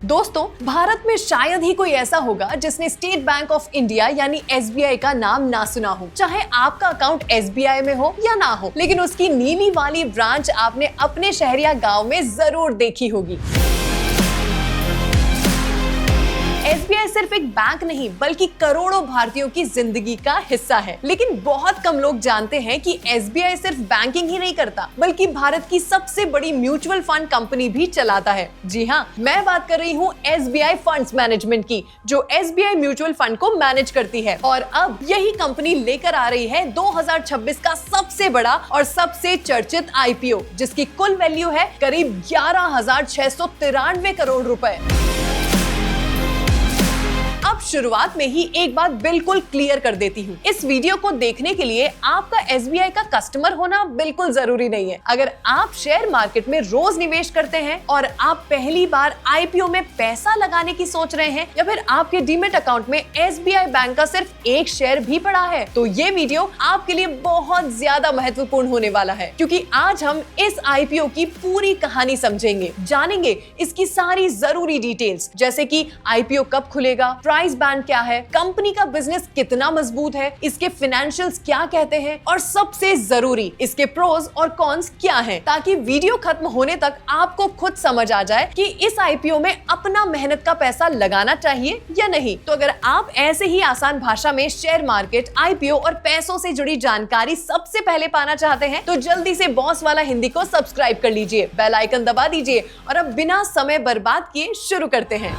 दोस्तों, भारत में शायद ही कोई ऐसा होगा जिसने स्टेट बैंक ऑफ इंडिया यानी एसबीआई का नाम ना सुना हो। चाहे आपका अकाउंट एसबीआई में हो या ना हो, लेकिन उसकी नीली वाली ब्रांच आपने अपने शहर या गांव में जरूर देखी होगी। एसबीआई सिर्फ एक बैंक नहीं बल्कि करोड़ों भारतीयों की जिंदगी का हिस्सा है। लेकिन बहुत कम लोग जानते हैं कि एसबीआई सिर्फ बैंकिंग ही नहीं करता बल्कि भारत की सबसे बड़ी म्यूचुअल फंड कंपनी भी चलाता है। जी हाँ, मैं बात कर रही हूँ एसबीआई फंड्स मैनेजमेंट की, जो एसबीआई म्यूचुअल फंड को मैनेज करती है। और अब यही कंपनी लेकर आ रही है 2026 का सबसे बड़ा और सबसे चर्चित आईपीओ, जिसकी कुल वैल्यू है करीब 11,693 करोड़ रुपए। अब शुरुआत में ही एक बात बिल्कुल क्लियर कर देती हूँ, इस वीडियो को देखने के लिए आपका एसबीआई का कस्टमर होना बिल्कुल जरूरी नहीं है। अगर आप शेयर मार्केट में रोज निवेश करते हैं और आप पहली बार आईपीओ में पैसा लगाने की सोच रहे हैं, या फिर आपके डीमेट अकाउंट में एसबीआई बैंक का सिर्फ एक शेयर भी पड़ा है, तो ये वीडियो आपके लिए बहुत ज्यादा महत्वपूर्ण होने वाला है। क्योंकि आज हम इस आईपीओ की पूरी कहानी समझेंगे, जानेंगे इसकी सारी जरूरी डिटेल्स, जैसे कि आईपीओ कब खुलेगा, प्राइस बैंड क्या है, कंपनी का बिजनेस कितना मजबूत है, इसके फाइनेंशियल्स क्या कहते हैं, और सबसे जरूरी इसके प्रोज और कॉन्स क्या हैं, ताकि वीडियो खत्म होने तक आपको खुद समझ आ जाए कि इस आईपीओ में अपना मेहनत का पैसा लगाना चाहिए या नहीं। तो अगर आप ऐसे ही आसान भाषा में शेयर मार्केट, आईपीओ और पैसों से जुड़ी जानकारी सबसे पहले पाना चाहते हैं, तो जल्दी से बॉस वाला हिंदी को सब्सक्राइब कर लीजिए, बेल आइकन दबा दीजिए और अब बिना समय बर्बाद किए शुरू करते हैं।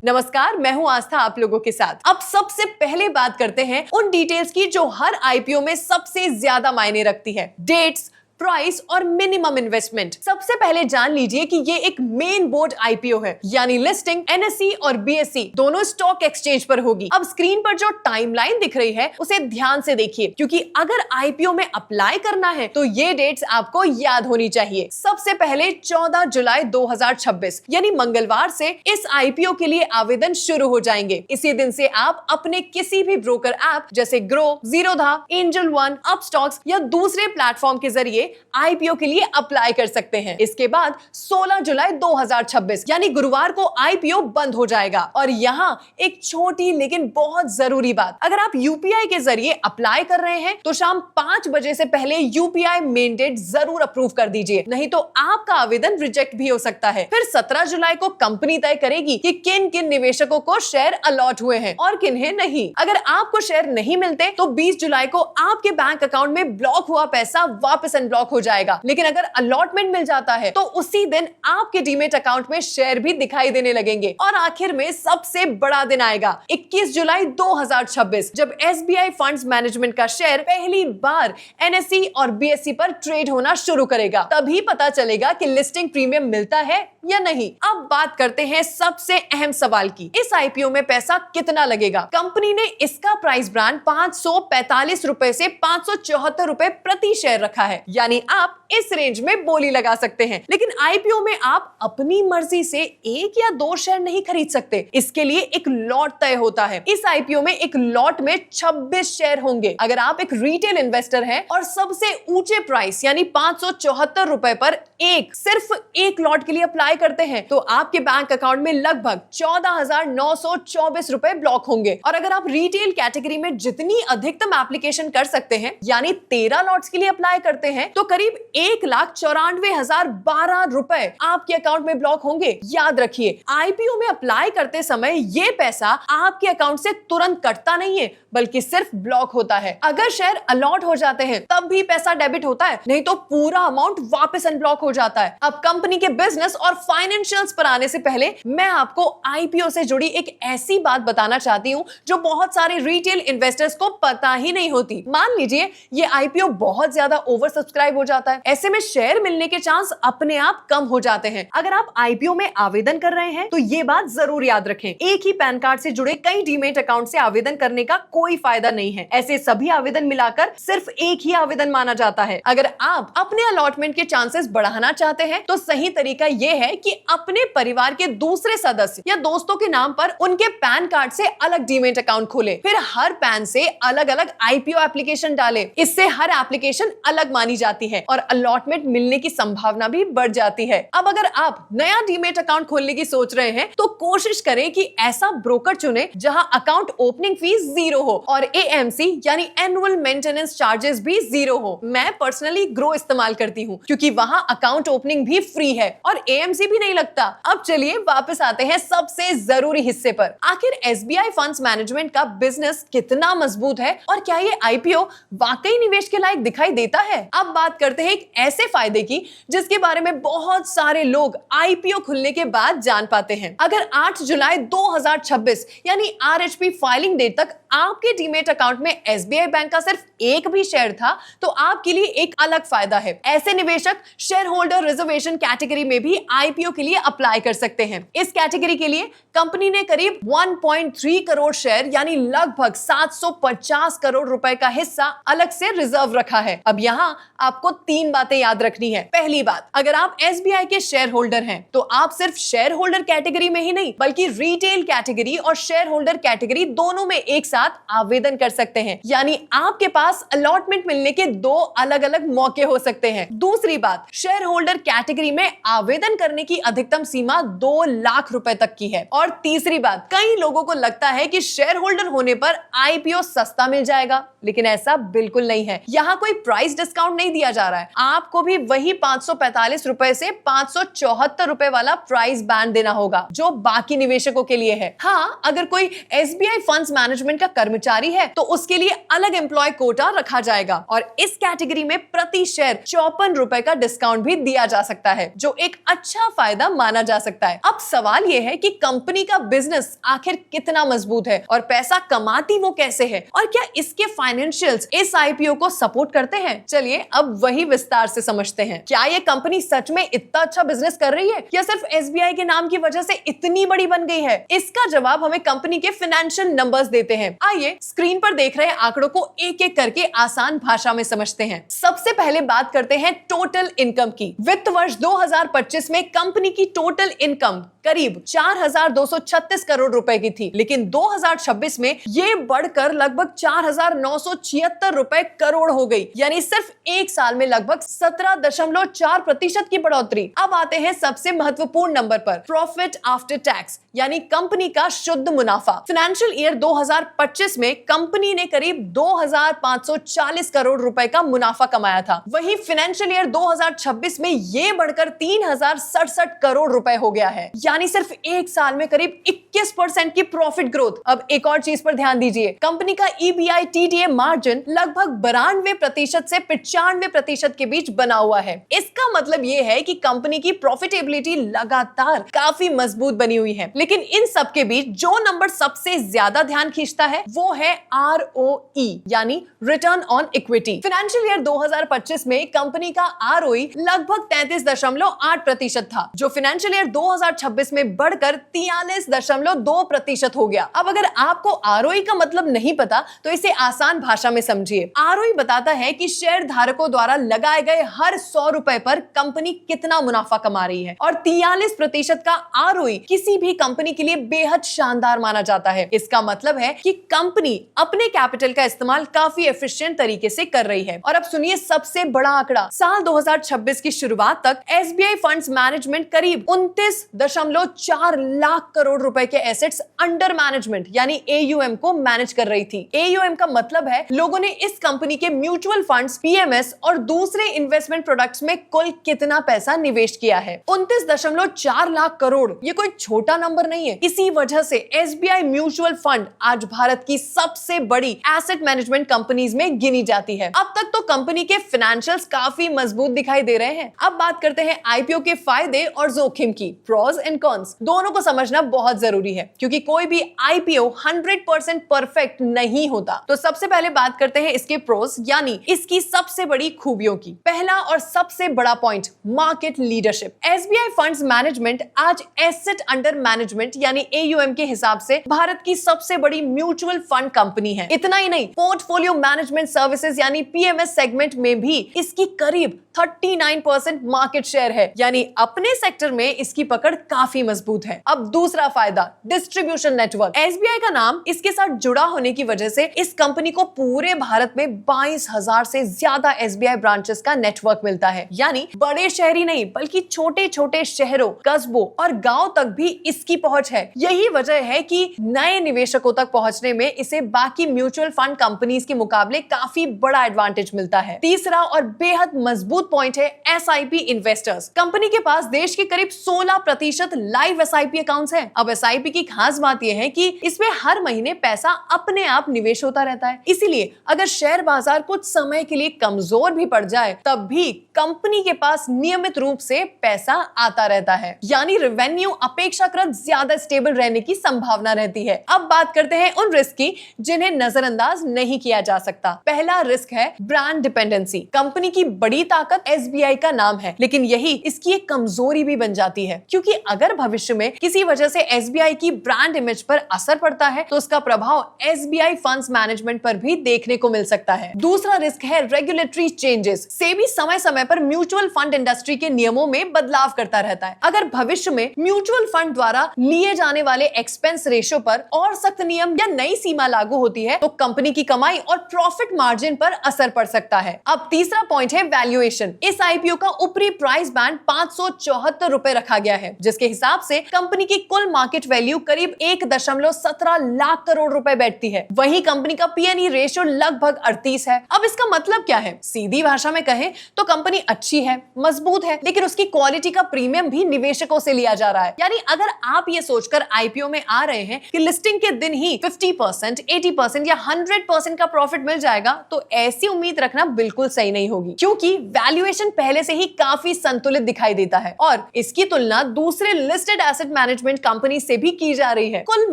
नमस्कार, मैं हूं आस्था आप लोगों के साथ। अब सबसे पहले बात करते हैं उन डिटेल्स की जो हर आईपीओ में सबसे ज्यादा मायने रखती है, डेट्स, प्राइस और मिनिमम इन्वेस्टमेंट। सबसे पहले जान लीजिए कि ये एक मेन बोर्ड आईपीओ है, यानी लिस्टिंग एनएसई और बीएसई दोनों स्टॉक एक्सचेंज पर होगी। अब स्क्रीन पर जो टाइमलाइन दिख रही है उसे ध्यान से देखिए, क्योंकि अगर आईपीओ में अप्लाई करना है तो ये डेट्स आपको याद होनी चाहिए। सबसे पहले 14 जुलाई 2026 यानी मंगलवार से इस आईपीओ के लिए आवेदन शुरू हो जाएंगे। इसी दिन से आप अपने किसी भी ब्रोकर ऐप जैसे grow, Zerodha, angel one, Upstox या दूसरे प्लेटफॉर्म के जरिए आईपीओ के लिए अप्लाई कर सकते हैं। इसके बाद 16 जुलाई 2026 यानी गुरुवार को आईपीओ बंद हो जाएगा। और यहाँ एक छोटी लेकिन बहुत जरूरी बात, अगर आप यूपीआई के जरिए अप्लाई कर रहे हैं तो शाम 5 बजे से पहले यूपीआई मेन डेट जरूर अप्रूव कर दीजिए, नहीं तो आपका आवेदन रिजेक्ट भी हो सकता है। फिर 17 जुलाई को कंपनी तय करेगी कि किन किन निवेशकों को शेयर अलॉट हुए हैं और किन्हें नहीं। अगर आपको शेयर नहीं मिलते तो 20 जुलाई को आपके बैंक अकाउंट में ब्लॉक हुआ पैसा वापस अनब्लॉक हो जाएगा। लेकिन अगर अलॉटमेंट मिल जाता है तो उसी दिन आपके डीमेट अकाउंट में शेयर भी दिखाई देने लगेंगे। और आखिर में सबसे बड़ा दिन आएगा 21 जुलाई 2026, जब एसबीआई फंड्स मैनेजमेंट का शेयर पहली बार एनएसई और बीएसई पर ट्रेड होना शुरू करेगा। तभी पता चलेगा कि लिस्टिंग प्रीमियम मिलता है या नहीं। अब बात करते हैं सबसे अहम सवाल की, इस आईपीओ में पैसा कितना लगेगा। कंपनी ने इसका प्राइस ब्रांड 545 रुपए से 574 रुपए प्रति शेयर रखा है, यानी आप इस रेंज में बोली लगा सकते हैं। लेकिन आईपीओ में आप अपनी मर्जी से 1 या 2 शेयर नहीं खरीद सकते, इसके लिए एक लॉट तय होता है। इस आईपीओ में एक लॉट में 26 शेयर होंगे। अगर आप एक रिटेल इन्वेस्टर हैं और सबसे ऊंचे प्राइस यानी 574 रुपए पर सिर्फ एक लॉट के लिए अप्लाई करते हैं, तो आपके बैंक अकाउंट में लगभग 14,924 रुपए ब्लॉक होंगे। और अगर आप रिटेल कैटेगरी में जितनी अधिकतम एप्लीकेशन कर सकते हैं यानी 13 लॉट्स के लिए अप्लाई करते हैं, तो करीब 1,94,012 रुपए आपके अकाउंट में ब्लॉक होंगे। याद रखिए, आईपीओ में अप्लाई करते समय ये पैसा आपके अकाउंट से तुरंत कटता नहीं है, बल्कि सिर्फ ब्लॉक होता है। अगर शेयर अलॉट हो जाते हैं तब भी पैसा डेबिट होता है, नहीं तो पूरा अमाउंट वापस अनब्लॉक हो जाता है। अब कंपनी के बिजनेस और फाइनेंशियल्स पर आने से पहले मैं आपको आईपीओ से जुड़ी एक ऐसी बात बताना चाहती हूँ जो बहुत सारे रिटेल इन्वेस्टर्स को पता ही नहीं होती। मान लीजिए ये आईपीओ बहुत ज्यादा ओवर सब्सक्राइब हो जाता है, ऐसे में शेयर मिलने के चांस अपने आप कम हो जाते हैं। अगर आप आईपीओ में आवेदन कर रहे हैं तो ये बात जरूर याद रखें, एक ही पैन कार्ड से जुड़े कई डीमेट अकाउंट से आवेदन करने का कोई फायदा नहीं है। ऐसे सभी आवेदन मिलाकर सिर्फ एक ही आवेदन माना जाता है। अगर आप अपने अलॉटमेंट के चांसेस बढ़ाना चाहते हैं तो सही तरीका यह है कि अपने परिवार के दूसरे सदस्य या दोस्तों के नाम पर उनके पैन कार्ड से अलग डीमेट अकाउंट खोलें। फिर हर पैन से अलग अलग आईपीओ एप्लीकेशन डालें। इससे हर एप्लीकेशन अलग मानी जाती जाती है और अलॉटमेंट मिलने की संभावना भी बढ़ जाती है। अब अगर आप नया डीमेट अकाउंट खोलने की सोच रहे हैं तो कोशिश करें कि ऐसा ब्रोकर चुने जहां अकाउंट ओपनिंग फीस 0 हो और एएमसी यानी एनुअल मेंटेनेंस चार्जेस भी 0 हो। मैं पर्सनली ग्रो इस्तेमाल करती हूं क्योंकि वहां अकाउंट ओपनिंग भी फ्री है और एएमसी भी नहीं लगता। अब चलिए वापस आते हैं सबसे जरूरी हिस्से पर। आखिर एसबीआई फंड्स मैनेजमेंट का बिजनेस कितना मजबूत है और क्या ये आईपीओ वाकई निवेश के लायक दिखाई देता है? अब बात करते हैं एक ऐसे फायदे की जिसके बारे में बहुत सारे लोग आईपीओ खुलने के बाद जान पाते हैं। अगर 8 जुलाई 2026 यानी आरएचपी फाइलिंग डेट तक आपके डीमेट अकाउंट में एसबीआई बैंक का सिर्फ एक भी शेयर था तो आपके लिए एक अलग फायदा है। ऐसे निवेशक शेयर होल्डर रिजर्वेशन कैटेगरी में भी आईपीओ के लिए अप्लाई कर सकते हैं। इस कैटेगरी के लिए कंपनी ने करीब 1.3 करोड़ शेयर यानी लगभग 750 करोड़ रुपए का हिस्सा अलग से रिजर्व रखा है। अब यहाँ आपको 3 बातें याद रखनी है। पहली बात, अगर आप एसबीआई के शेयर होल्डर हैं तो आप सिर्फ शेयर होल्डर कैटेगरी में ही नहीं बल्कि रिटेल कैटेगरी और शेयर होल्डर कैटेगरी दोनों में एक साथ आवेदन कर सकते हैं, यानी आपके पास अलॉटमेंट मिलने के 2 अलग अलग मौके हो सकते हैं। दूसरी बात, शेयर होल्डर कैटेगरी में आवेदन करने की अधिकतम सीमा 2 लाख रुपए तक की है। और तीसरी बात, कई लोगों को लगता है कि शेयर होल्डर होने पर आईपीओ सस्ता मिल जाएगा, लेकिन ऐसा बिल्कुल नहीं है। यहाँ कोई प्राइस डिस्काउंट नहीं दिया जा रहा है। आपको भी वही 545 रुपए से 574 रुपए वाला प्राइस बैंड देना होगा जो बाकी निवेशकों के लिए है। हाँ, अगर कोई एसबीआई फंड्स मैनेजमेंट का कर्मचारी है तो उसके लिए अलग एम्प्लॉय कोटा रखा जाएगा और इस कैटेगरी में प्रति शेयर 54 रुपए का डिस्काउंट भी दिया जा सकता है, जो एक अच्छा फायदा माना जा सकता है। अब सवाल यह है कि कंपनी का बिजनेस आखिर कितना मजबूत है और पैसा कमाती वो कैसे है और क्या इसके फाइनेंशियल्स इस आईपीओ को सपोर्ट करते हैं? चलिए अब वही विस्तार से समझते हैं। क्या ये कंपनी सच में इतना अच्छा बिजनेस कर रही है या सिर्फ एसबीआई के नाम की वजह से इतनी बड़ी बन गई है? इसका जवाब हमें कंपनी के फाइनेंशियल नंबर्स देते हैं। आइए स्क्रीन पर देख रहे आंकड़ों को एक एक करके आसान भाषा में समझते हैं। सबसे पहले बात करते हैं टोटल इनकम की। वित्त वर्ष 2025 में कंपनी की टोटल इनकम करीब 4,236 करोड़ रुपए की थी, लेकिन 2026 में ये बढ़कर लगभग 4,976 रुपए करोड़ हो गई, यानी सिर्फ एक साल में लगभग 17.4% की बढ़ोतरी। अब आते हैं सबसे महत्वपूर्ण नंबर पर, प्रॉफिट आफ्टर टैक्स यानी कंपनी का शुद्ध मुनाफा। फाइनेंशियल ईयर 2025 में कंपनी ने करीब 2,540 करोड़ रुपए का मुनाफा कमाया था। वहीं फाइनेंशियल ईयर 2026 में ये बढ़कर 3,067 करोड़ रुपए हो गया है, यानी सिर्फ एक साल में करीब 21% की प्रॉफिट ग्रोथ। अब एक और चीज पर ध्यान दीजिए, कंपनी का EBITDA मार्जिन लगभग 92% से 95% के बीच बना हुआ है। इसका मतलब यह है कि कंपनी की प्रॉफिटेबिलिटी लगातार काफी मजबूत बनी हुई है। लेकिन इन सब के बीच जो नंबर सबसे ज्यादा ध्यान खींचता है वो है ROE यानी return on equity. Financial year 2025 में कंपनी का ROE लगभग 33.8% था, जो फाइनेंशियल ईयर 2026 में बढ़कर 43.2% हो गया। अब अगर आपको ROE का मतलब नहीं पता तो इसे आसान भाषा में समझिए। ROE बताता है कि शेयर धारकों द्वारा लगाए गए हर 100 रुपए पर कंपनी कितना मुनाफा कमा रही है, और 43% का ROE किसी भी कंपनी के लिए बेहद शानदार माना जाता है। इसका मतलब है कि कंपनी अपने कैपिटल का इस्तेमाल काफी एफिशिएंट तरीके से कर रही है। और अब सुनिए सबसे बड़ा आंकड़ा, साल 2026 की शुरुआत तक एसबीआई फंड्स मैनेजमेंट करीब 29.4 लाख करोड़ रुपए के एसेट्स अंडर मैनेजमेंट यानी AUM को मैनेज कर रही थी। AUM का मतलब है लोगों ने इस कंपनी के म्यूचुअल फंड्स, PMS और दूसरे इन्वेस्टमेंट प्रोडक्ट्स में कुल कितना पैसा निवेश किया है। 29.4 लाख करोड़ ये कोई छोटा नंबर नहीं है। इसी वजह से एसबीआई म्यूचुअल फंड आज भारत की सबसे बड़ी एसेट मैनेजमेंट कंपनीज में गिनी जाती है। अब तक तो कंपनी के फाइनेंशियल्स काफी मजबूत दिखाई दे रहे हैं। अब बात करते हैं आईपीओ के फायदे और जोखिम की। प्रोज एंड कॉन्स दोनों को समझना बहुत जरूरी है, क्योंकि कोई भी आईपीओ 100% परफेक्ट नहीं होता। तो सबसे पहले बात करते हैं इसके प्रोज यानी इसकी सबसे बड़ी खूबियों की। पहला और सबसे बड़ा point, market leadership. SBI funds management आज एसेट अंडर मैनेजमेंट यानी AUM के हिसाब से भारत की सबसे बड़ी म्यूचुअल फंड कंपनी है। इतना ही नहीं, पोर्टफोलियो मैनेजमेंट सर्विसेज यानी PMS सेगमेंट में भी इसकी करीब 39% मार्केट शेयर है, यानी अपने सेक्टर में इसकी पकड़ काफी मजबूत है। अब दूसरा फायदा, डिस्ट्रीब्यूशन नेटवर्क। एसबीआई का नाम इसके साथ जुड़ा होने की वजह से इस कंपनी को पूरे भारत में 22,000 से ज्यादा एसबीआई ब्रांचेस का नेटवर्क मिलता है, यानी बड़े शहरी नहीं बल्कि छोटे छोटे शहरों, कस्बों और गांव तक भी इसकी पहुंच है। यही वजह है कि नए निवेशकों तक पहुंचने में इसे बाकी म्यूचुअल फंड कंपनीज के मुकाबले काफी बड़ा एडवांटेज मिलता है। तीसरा और बेहद मजबूत पॉइंट है एसआईपी इन्वेस्टर्स। कंपनी के पास देश के करीब 16% लाइव एसआईपी अकाउंट्स हैं। अब एसआईपी की खास बात यह है कि इसमें हर महीने पैसा अपने आप निवेश होता रहता है, इसीलिए अगर शेयर बाजार कुछ समय के लिए कमजोर भी पड़ जाए तब भी कंपनी के पास नियमित रूप से पैसा आता रहता है, यानी रेवेन्यू अपेक्षाकृत ज्यादा स्टेबल रहने की संभावना रहती है। अब बात करते हैं उन रिस्क की जिन्हें नजरअंदाज नहीं किया जा सकता। पहला रिस्क है ब्रांड डिपेंडेंसी। कंपनी की बड़ी ताकत एसबीआई का नाम है, लेकिन यही इसकी एक कमजोरी भी बन जाती है, क्योंकि अगर भविष्य में किसी वजह से एसबीआई की ब्रांड इमेज पर असर पड़ता है तो उसका प्रभाव एसबीआई फंड्स मैनेजमेंट पर भी देखने को मिल सकता है। दूसरा रिस्क है रेगुलेटरी चेंजेस। सेबी समय समय पर म्यूचुअल फंड इंडस्ट्री के नियमों में बदलाव करता रहता है। अगर भविष्य में म्यूचुअल फंड द्वारा लिए जाने वाले एक्सपेंस रेशियो पर और सख्त नियम या नई सीमा लागू होती है तो कंपनी की कमाई और प्रॉफिट मार्जिन पर असर पड़ सकता है। अब तीसरा पॉइंट है वैल्यूएशन। इस आईपीओ का ऊपरी प्राइस बैंड 574 रुपए रखा गया है, जिसके हिसाब से कंपनी की कुल मार्केट वैल्यू करीब 1.17 लाख करोड़ रुपए बैठती है। वहीं कंपनी का पीएनई रेशियो लगभग 38 है। अब इसका मतलब क्या है? सीधी भाषा में कहें तो कंपनी अच्छी है, मजबूत है, लेकिन उसकी क्वालिटी का प्रीमियम भी निवेशकों से लिया जा रहा है। यानी अगर आप ये सोचकर आईपीओ में आ रहे हैं कि लिस्टिंग के दिन ही 50%, 80% या 100% का प्रॉफिट मिल जाएगा, तो ऐसी उम्मीद रखना बिल्कुल सही नहीं होगी, क्योंकि वैल्यूएशन पहले से ही काफी संतुलित दिखाई देता है और इसकी तुलना दूसरे लिस्टेड एसेट मैनेजमेंट कंपनी से भी की जा रही है। कुल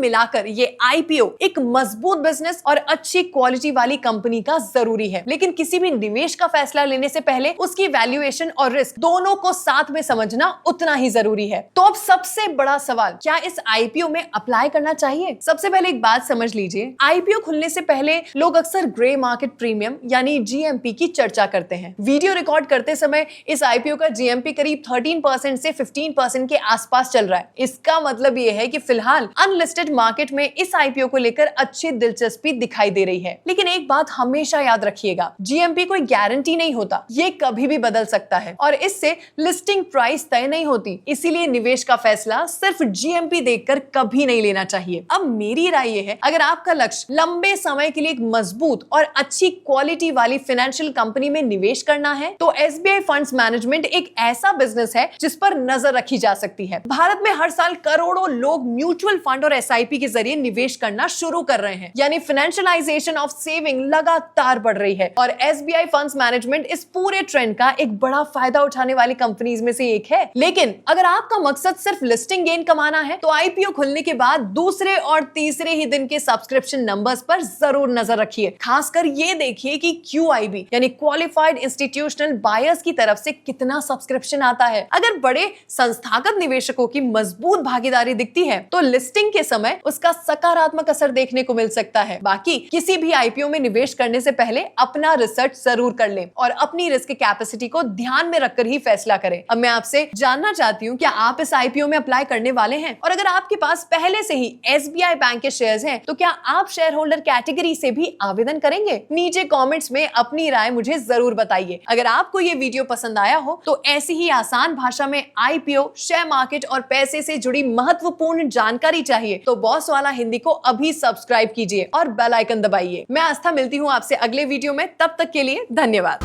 मिलाकर ये आईपीओ एक मजबूत बिजनेस और अच्छी क्वालिटी वाली कंपनी का जरूरी है, लेकिन किसी भी निवेश का फैसला लेने से पहले उसकी वैल्यूएशन और रिस्क दोनों को साथ में समझना उतना ही जरूरी है। तो अब सबसे बड़ा सवाल, क्या इस आईपीओ में अप्लाई करना चाहिए? सबसे पहले एक बात समझ लीजिए, आईपीओ खुलने से पहले लोग अक्सर ग्रे मार्केट प्रीमियम यानी जीएमपी की चर्चा करते हैं। वीडियो रिकॉर्ड करते समय इस आईपीओ का जीएमपी करीब 13% से 15% के आसपास चल रहा है। इसका मतलब यह है कि फिलहाल अनलिस्टेड मार्केट में इस आईपीओ को लेकर अच्छी दिलचस्पी दिखाई दे रही है। लेकिन एक बात हमेशा याद रखिएगा, जीएमपी कोई गारंटी नहीं होता, ये कभी भी बदल सकता है और इससे लिस्टिंग प्राइस तय नहीं होती। इसीलिए निवेश का फैसला सिर्फ जीएमपी देखकर कभी नहीं लेना चाहिए। अब मेरी राय ये है, अगर आपका लक्ष्य लंबे समय के लिए एक मजबूत और अच्छी क्वालिटी वाली फाइनेंशियल कंपनी में निवेश करना है तो एसबीआई फंड्स मैनेजमेंट एक ऐसा बिजनेस है जिस पर नजर रखी जा सकती है। भारत में हर साल करोड़ों लोग म्यूचुअल फंड और एसआईपी के जरिए निवेश करना शुरू कर रहे हैं, यानी फाइनेंशियलाइजेशन ऑफ सेविंग लगातार बढ़ रही है और एसबीआई फंड्स मैनेजमेंट इस पूरे ट्रेंड का एक बड़ा फायदा उठाने वाली कंपनीज में से एक है। लेकिन अगर आपका मकसद सिर्फ लिस्टिंग गेन कमाना है तो आईपीओ खुलने के बाद दूसरे और तीसरे ही दिन के सब्सक्रिप्शन नंबर्स पर जरूर नजर रखिए। खासकर ये देखिए कि क्यूआईबी यानी क्वालिफाइड इंस्टीट्यूशनल बायर्स की तरफ से कितना सब्सक्रिप्शन आता है। अगर बड़े संस्थागत निवेशकों की मजबूत भागीदारी दिखती है तो लिस्टिंग के समय उसका सकारात्मक असर देखने को मिल सकता है। बाकी किसी भी आईपीओ में निवेश करने से पहले अपना रिसर्च जरूर कर लें और अपनी रिस्क कैपेसिटी को ध्यान में रखकर ही फैसला करें। अब मैं आपसे जानना चाहती हूँ, क्या आप इस आईपीओ में अप्लाई करने वाले हैं? और अगर आपके पास पहले से ही एसबीआई बैंक के शेयर्स हैं तो क्या आप शेयर होल्डर कैटेगरी से भी आवेदन करेंगे? नीचे कमेंट्स में अपनी राय मुझे जरूर बताइए। अगर आपको ये वीडियो पसंद आया हो तो ऐसी ही आसान भाषा में आईपीओ, शेयर मार्केट और पैसे से जुड़ी महत्वपूर्ण जानकारी चाहिए तो बॉस वाला हिंदी को अभी सब्सक्राइब कीजिए और बेल आइकन दबाइए। मैं आस्था मिलती हूँ आपसे अगले वीडियो में, तब तक के लिए धन्यवाद।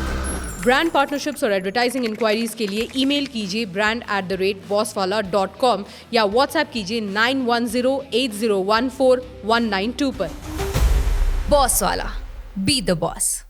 ब्रांड पार्टनरशिप्स और एडवर्टाइजिंग इंक्वायरीज के लिए ईमेल कीजिए brand@bosswala.com या व्हाट्सएप कीजिए 9108014192 पर। बॉस वाला, बी द बॉस।